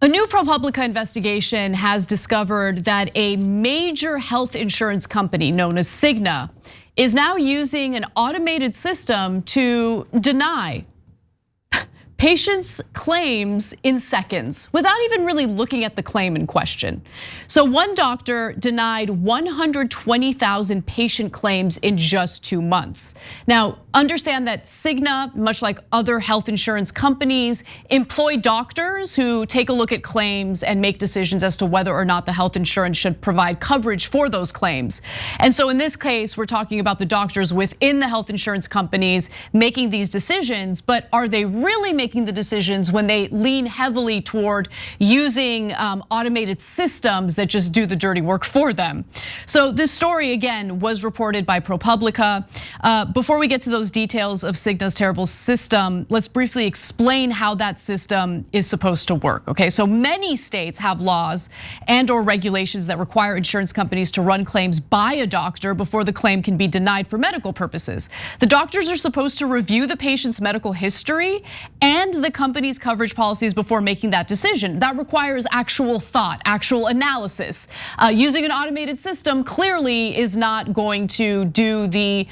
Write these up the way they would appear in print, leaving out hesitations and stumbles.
A new ProPublica investigation has discovered that a major health insurance company known as Cigna is now using an automated system to deny patients' claims in seconds without even really looking at the claim in question. So one doctor denied 120,000 patient claims in just 2 months. Now, understand that Cigna, much like other health insurance companies, employ doctors who take a look at claims and make decisions as to whether or not the health insurance should provide coverage for those claims. And so in this case, we're talking about the doctors within the health insurance companies making these decisions, but are they really making the decisions when they lean heavily toward using automated systems that just do the dirty work for them? So this story, again, was reported by ProPublica. Before we get to those details of Cigna's terrible system, let's briefly explain how that system is supposed to work, okay? So many states have laws and or regulations that require insurance companies to run claims by a doctor before the claim can be denied for medical purposes. The doctors are supposed to review the patient's medical history and the company's coverage policies before making that decision. That requires actual thought, actual analysis. Using an automated system clearly is not going to do the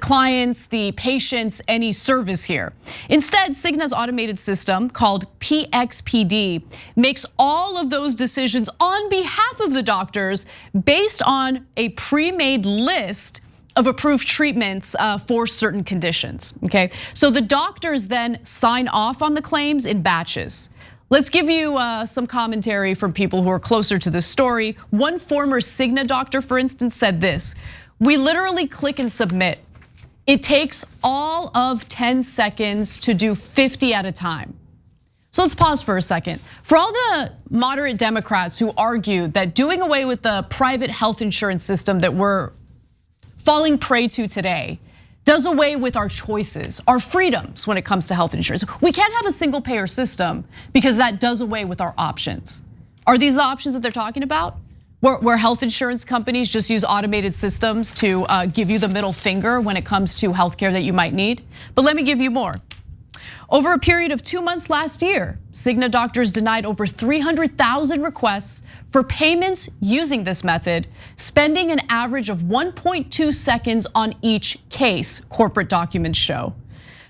clients, the patients, any service here. Instead, Cigna's automated system called PXPD makes all of those decisions on behalf of the doctors based on a pre-made list of approved treatments for certain conditions, okay? So the doctors then sign off on the claims in batches. Let's give you some commentary from people who are closer to this story. One former Cigna doctor, for instance, said this: "We literally click and submit. It takes all of 10 seconds to do 50 at a time." So let's pause for a second. For all the moderate Democrats who argue that doing away with the private health insurance system that we're falling prey to today does away with our choices, our freedoms when it comes to health insurance. We can't have a single payer system because that does away with our options. Are these the options that they're talking about? Where health insurance companies just use automated systems to give you the middle finger when it comes to healthcare that you might need? But let me give you more. Over a period of 2 months last year, Cigna doctors denied over 300,000 requests for payments using this method, spending an average of 1.2 seconds on each case, corporate documents show.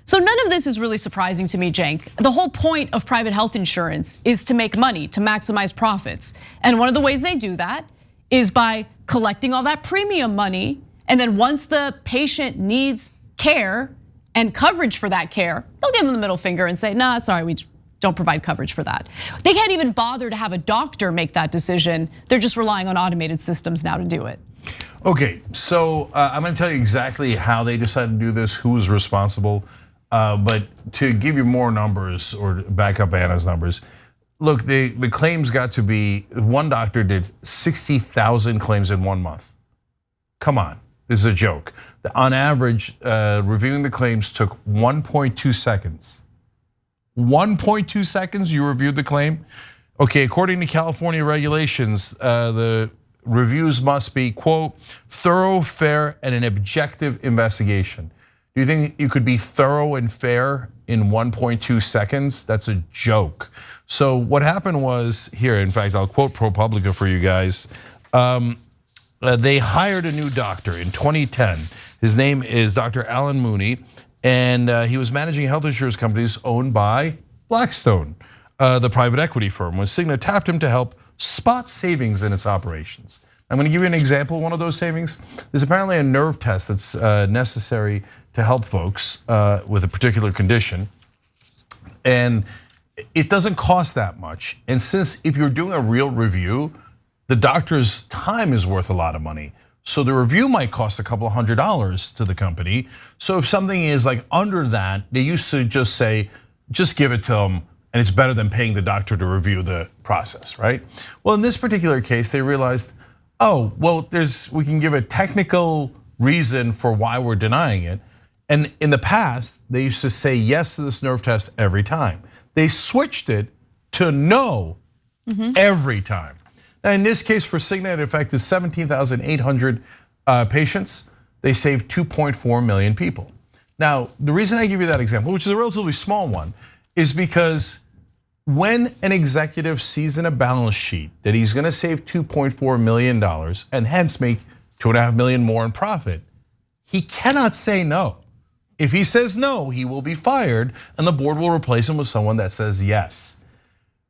So none of this is really surprising to me, Cenk. The whole point of private health insurance is to make money, to maximize profits. And one of the ways they do that is by collecting all that premium money, and then once the patient needs care and coverage for that care, they'll give them the middle finger and say, "Nah, sorry, we don't provide coverage for that." They can't even bother to have a doctor make that decision. They're just relying on automated systems now to do it. Okay, so I'm gonna tell you exactly how they decided to do this, who was responsible. But to give you more numbers or back up Anna's numbers, look, the claims got to be, one doctor did 60,000 claims in 1 month. Come on, this is a joke. On average, reviewing the claims took 1.2 seconds. 1.2 seconds you reviewed the claim? Okay, according to California regulations, the reviews must be, quote, "thorough, fair, and an objective investigation." Do you think you could be thorough and fair in 1.2 seconds? That's a joke. So what happened was here, in fact, I'll quote ProPublica for you guys. They hired a new doctor in 2010. His name is Dr. Alan Mooney, and he was managing health insurance companies owned by Blackstone, the private equity firm. When Cigna tapped him to help spot savings in its operations. I'm gonna give you an example of one of those savings. There's apparently a nerve test that's necessary to help folks with a particular condition. And it doesn't cost that much. And since if you're doing a real review, the doctor's time is worth a lot of money. So the review might cost a couple $100 to the company. So if something is like under that, they used to just say, just give it to them, and it's better than paying the doctor to review the process, right? Well, in this particular case, they realized, oh, well, we can give a technical reason for why we're denying it. And in the past, they used to say yes to this nerve test every time. They switched it to no every time. Now in this case for Cigna, it affected 17,800 patients. They saved 2.4 million people. Now, the reason I give you that example, which is a relatively small one, is because When an executive sees in a balance sheet that he's gonna save $2.4 million and hence make $2.5 million more in profit, he cannot say no. If he says no, he will be fired and the board will replace him with someone that says yes.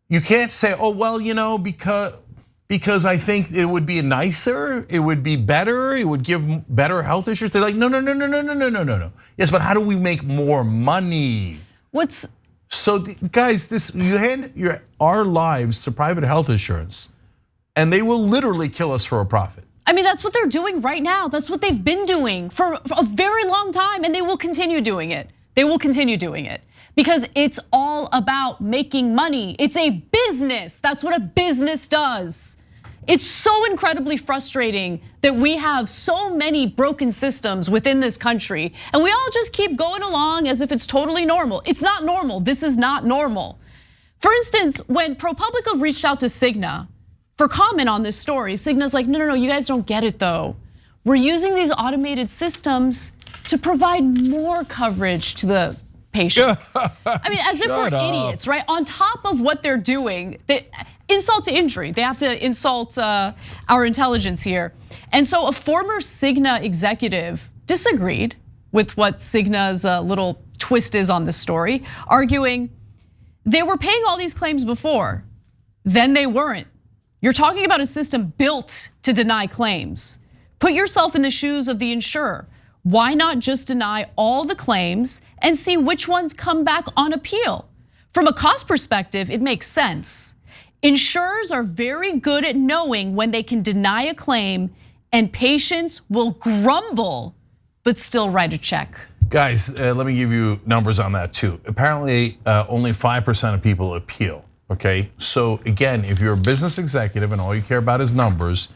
You can't say, oh, well, because I think it would be nicer, it would be better, it would give better health insurance. They're like, no. Yes, but how do we make more money? So guys, you hand our lives to private health insurance and they will literally kill us for a profit. I mean, that's what they're doing right now. That's what they've been doing for a very long time, and they will continue doing it. They will continue doing it because it's all about making money. It's a business. That's what a business does. It's so incredibly frustrating that we have so many broken systems within this country, and we all just keep going along as if it's totally normal. It's not normal. This is not normal. For instance, when ProPublica reached out to Cigna for comment on this story, Cigna's like, no, you guys don't get it though. We're using these automated systems to provide more coverage to the patients. I mean, as if we're idiots, right? On top of what they're doing, insult to injury. They have to insult our intelligence here. And so a former Cigna executive disagreed with what Cigna's little twist is on this story, arguing they were paying all these claims before, then they weren't. You're talking about a system built to deny claims. Put yourself in the shoes of the insurer. Why not just deny all the claims and see which ones come back on appeal? From a cost perspective, it makes sense. Insurers are very good at knowing when they can deny a claim and patients will grumble, but still write a check. Guys, let me give you numbers on that too. Apparently, only 5% of people appeal. Okay, so again, if you're a business executive and all you care about is numbers,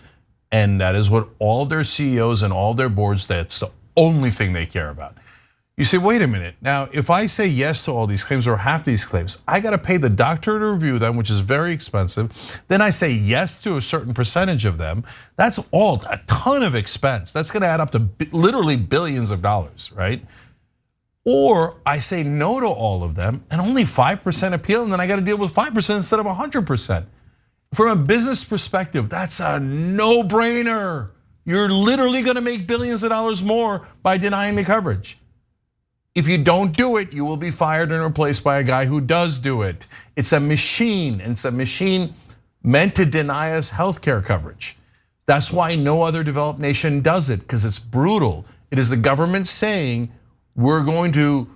and that is what all their CEOs and all their boards, that's the only thing they care about. You say, wait a minute, now if I say yes to all these claims or half these claims, I gotta pay the doctor to review them, which is very expensive. Then I say yes to a certain percentage of them. That's all a ton of expense. That's gonna add up to literally billions of dollars, right? Or I say no to all of them and only 5% appeal, and then I gotta deal with 5% instead of 100%. From a business perspective, that's a no-brainer. You're literally gonna make billions of dollars more by denying the coverage. If you don't do it, you will be fired and replaced by a guy who does do it. It's a machine, and it's a machine meant to deny us healthcare coverage. That's why no other developed nation does it, because it's brutal. It is the government saying, we're going to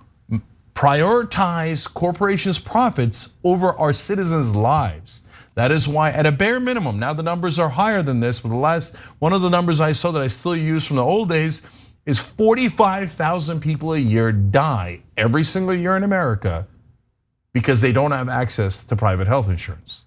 prioritize corporations' profits over our citizens' lives. That is why, at a bare minimum, now the numbers are higher than this, but one of the numbers I saw that I still use from the old days is 45,000 people a year die every single year in America because they don't have access to private health insurance.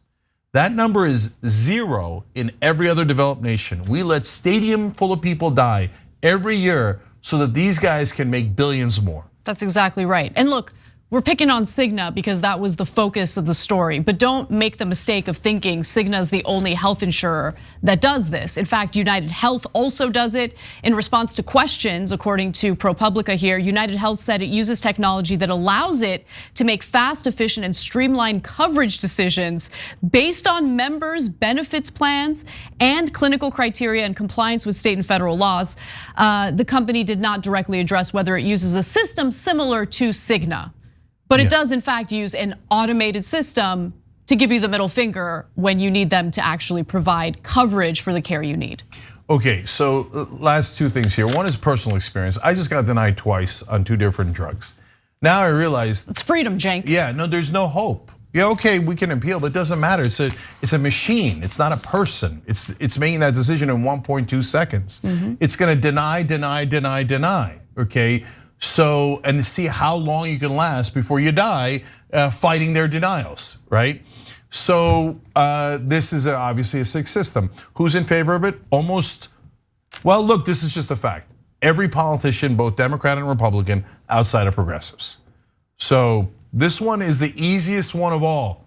That number is 0 in every other developed nation. We let stadium full of people die every year so that these guys can make billions more. That's exactly right. And look, we're picking on Cigna because that was the focus of the story, but don't make the mistake of thinking Cigna is the only health insurer that does this. In fact, United Health also does it. In response to questions, according to ProPublica here, United Health said it uses technology that allows it to make fast, efficient, and streamlined coverage decisions based on members' benefits plans and clinical criteria and compliance with state and federal laws. The company did not directly address whether it uses a system similar to Cigna. But it does in fact use an automated system to give you the middle finger when you need them to actually provide coverage for the care you need. Okay, so last two things here. One is personal experience. I just got denied twice on 2 different drugs. Now I realize it's freedom, Cenk. Yeah, no, there's no hope. Yeah, okay, we can appeal, but it doesn't matter. It's a machine. It's not a person. It's making that decision in 1.2 seconds. It's gonna deny. Okay. So, and to see how long you can last before you die fighting their denials, right? So this is obviously a sick system. Who's in favor of it? Almost, well, look, this is just a fact. Every politician, both Democrat and Republican, outside of progressives. So this one is the easiest one of all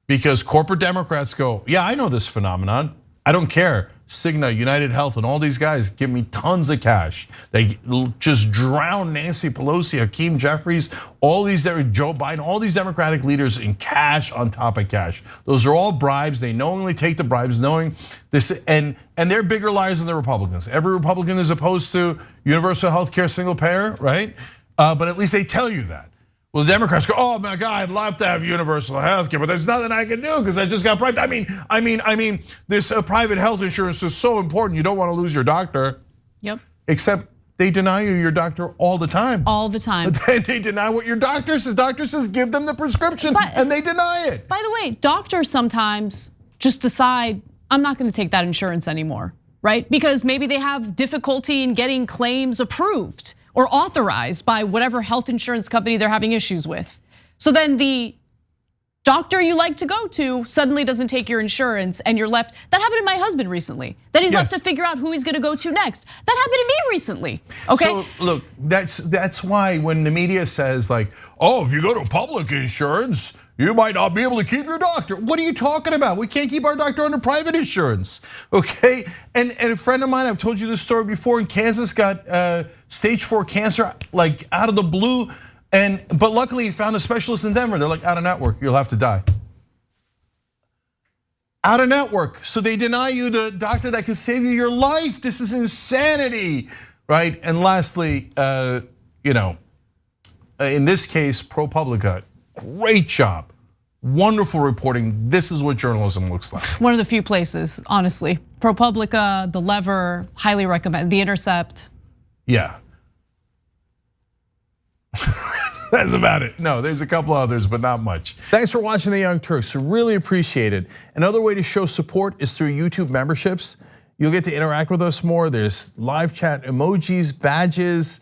because corporate Democrats go, yeah, I know this phenomenon. I don't care. Cigna, United Health, and all these guys give me tons of cash. They just drown Nancy Pelosi, Hakeem Jeffries, all these, Joe Biden, all these Democratic leaders in cash on top of cash. Those are all bribes. They knowingly take the bribes, knowing this, and they're bigger liars than the Republicans. Every Republican is opposed to universal health care, single payer, right? But at least they tell you that. Well, the Democrats go, oh my God, I'd love to have universal health care, but there's nothing I can do because I just got bribed. I mean, this private health insurance is so important. You don't want to lose your doctor. Yep. Except they deny you your doctor all the time. All the time. But then they deny what your doctor says. Doctor says give them the prescription, and they deny it. By the way, doctors sometimes just decide, I'm not going to take that insurance anymore, right? Because maybe they have difficulty in getting claims approved or authorized by whatever health insurance company they're having issues with. So then the doctor you like to go to suddenly doesn't take your insurance and you're left. That happened to my husband recently. Then he's left to figure out who he's gonna go to next. That happened to me recently, okay? So look, that's why when the media says like, oh, if you go to public insurance, you might not be able to keep your doctor. What are you talking about? We can't keep our doctor under private insurance, okay? And a friend of mine, I've told you this story before, in Kansas got stage 4 cancer, like out of the blue. But luckily he found a specialist in Denver. They're like, out of network, you'll have to die. Out of network, so they deny you the doctor that can save you your life. This is insanity, right? And lastly, in this case, ProPublica, great job. Wonderful reporting. This is what journalism looks like. One of the few places, honestly. ProPublica, The Lever, highly recommend. The Intercept. Yeah. That's about it. No, there's a couple others, but not much. Thanks for watching the Young Turks. Really appreciate it. Another way to show support is through YouTube memberships. You'll get to interact with us more. There's live chat emojis, badges.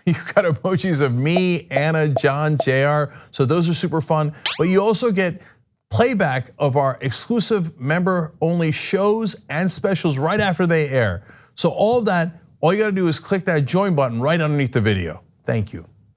You've got emojis of me, Anna, John, JR. So those are super fun. But you also get playback of our exclusive member-only shows and specials right after they air. So all of that, all you gotta do is click that join button right underneath the video. Thank you.